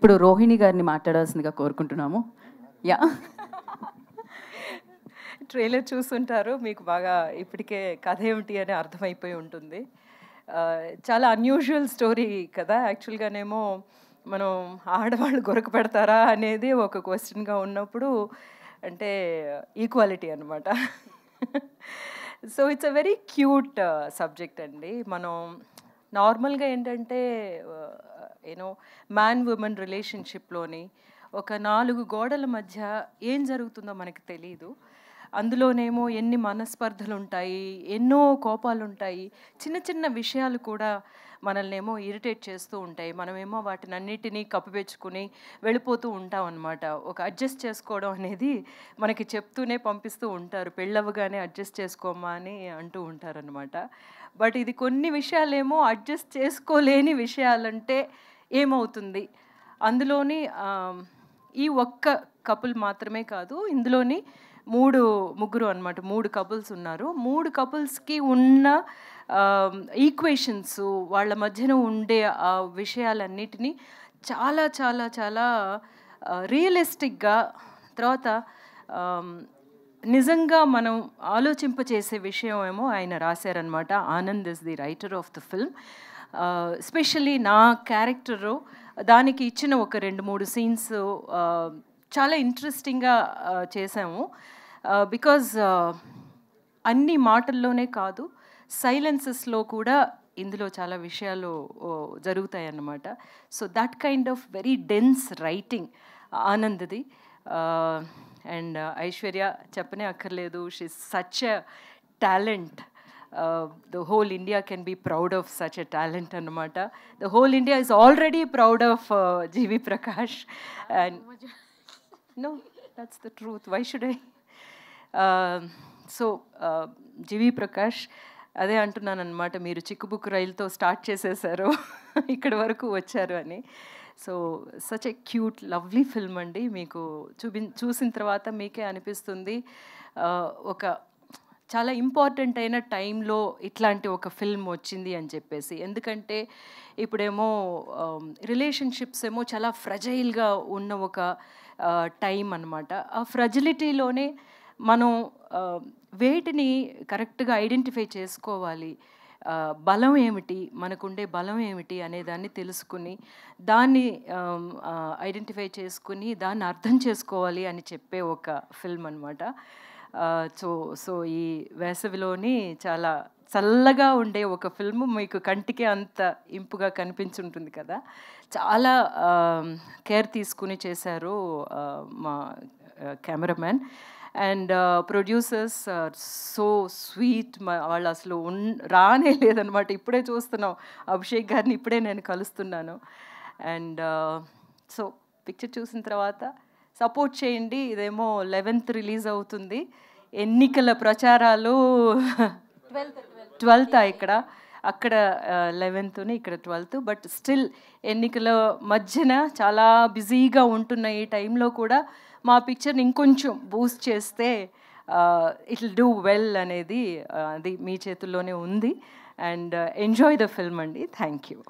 ఇప్పుడు రోహిణి గారిని మాట్లాడాల్సిందిగా కోరుకుంటున్నాము. యా ట్రైలర్ చూస్తుంటారు, మీకు బాగా ఇప్పటికే కథ ఏమిటి అని అర్థమైపోయి ఉంటుంది. చాలా అన్యూజువల్ స్టోరీ కదా. యాక్చువల్గానేమో మనం ఆడవాళ్ళు గొరక పెడతారా అనేది ఒక క్వశ్చన్గా ఉన్నప్పుడు, అంటే ఈక్వాలిటీ అనమాట. So it's a very cute subject అండి. మనం నార్మల్గా ఏంటంటే యూనో మ్యాన్ ఉమెన్ రిలేషన్షిప్లోని ఒక 4 గోడల మధ్య ఏం జరుగుతుందో మనకు తెలియదు. అందులోనేమో ఎన్ని మనస్పర్ధలు ఉంటాయి, ఎన్నో కోపాలు ఉంటాయి, చిన్న చిన్న విషయాలు కూడా మనల్నేమో ఇరిటేట్ చేస్తూ ఉంటాయి. మనమేమో వాటిని అన్నిటినీ కప్పిపెచ్చుకుని వెళ్ళిపోతూ ఉంటాం అన్నమాట. ఒక అడ్జస్ట్ చేసుకోవడం అనేది మనకి చెప్తూనే పంపిస్తూ ఉంటారు, పెళ్ళవగానే అడ్జస్ట్ చేసుకోమ్మా అని అంటూ ఉంటారనమాట. బట్ ఇది కొన్ని విషయాలేమో అడ్జస్ట్ చేసుకోలేని విషయాలంటే ఏమవుతుంది, అందులోని ఈ ఒక్క కపుల్ మాత్రమే కాదు, ఇందులోని ముగ్గురు అనమాట, 3 కపుల్స్ ఉన్నారు. 3 కపుల్స్కి ఉన్న ఈక్వేషన్స్, వాళ్ళ మధ్యన ఉండే ఆ విషయాలన్నిటినీ చాలా చాలా చాలా రియలిస్టిక్గా, తర్వాత నిజంగా మనం ఆలోచింపచేసే విషయం ఏమో ఆయన రాశారనమాట. Anand is the writer of the film. Especially నా క్యారెక్టరు దానికి ఇచ్చిన ఒక 2-3 సీన్స్ చాలా ఇంట్రెస్టింగ్గా చేసాము. బికాజ్ అన్ని మాటల్లోనే కాదు, సైలెన్సెస్లో కూడా ఇందులో చాలా విషయాలు జరుగుతాయి అన్నమాట. So that kind of very dense writing ఆనంద్ది. అండ్ ఐశ్వర్య చెప్పనే అక్కర్లేదు, she is such a talent. The whole India can be proud of such a talent annamata. The whole India is already proud of G.V. Prakash. And no, that's the truth. Why should I? So G.V. Prakash, అదే అంటున్నాను అనమాట, మీరు చిక్కుబుక్కు రైలుతో start చేసేసారు, ఇక్కడి వరకు వచ్చారు అని. So such a cute lovely film అండి. మీకు చూసిన తర్వాత మీకే అనిపిస్తుంది ఒక చాలా ఇంపార్టెంట్ అయిన టైంలో ఇట్లాంటి ఒక ఫిల్మ్ వచ్చింది అని చెప్పేసి. ఎందుకంటే ఇప్పుడేమో రిలేషన్షిప్స్ ఏమో చాలా ఫ్రజైల్గా ఉన్న ఒక టైం అన్నమాట. ఆ ఫ్రజిలిటీలోనే మనం వేటిని కరెక్ట్గా ఐడెంటిఫై చేసుకోవాలి, బలం ఏమిటి, మనకుండే బలం ఏమిటి అనేదాన్ని తెలుసుకుని దాన్ని ఐడెంటిఫై చేసుకుని దాన్ని అర్థం చేసుకోవాలి అని చెప్పే ఒక ఫిల్మ్ అనమాట. సో ఈ వేసవిలోని చాలా చల్లగా ఉండే ఒక ఫిల్మ్ మీకు కంటికి అంత ఇంపుగా కనిపించుంటుంది కదా. చాలా కేర్ తీసుకుని చేశారు మా cameraman. And producers so sweet. వాళ్ళు అసలు రానే లేదనమాట. ఇప్పుడే చూస్తున్నాం అభిషేక్ గారిని, ఇప్పుడే నేను కలుస్తున్నాను. అండ్ సో పిక్చర్ చూసిన తర్వాత సపోర్ట్ చేయండి. ఇదేమో 11th రిలీజ్ అవుతుంది. ఎన్నికల ప్రచారాలు 12th అక్కడ 11th, ఇక్కడ 12th. బట్ స్టిల్ ఎన్నికల మధ్యన చాలా బిజీగా ఉంటున్న ఈ టైంలో కూడా మా పిక్చర్ని ఇంకొంచెం బూస్ట్ చేస్తే ఇట్ విల్ డూ వెల్ అనేది అది మీ చేతుల్లోనే ఉంది. అండ్ ఎంజాయ్ ద ఫిల్మ్ అండి. Thank you.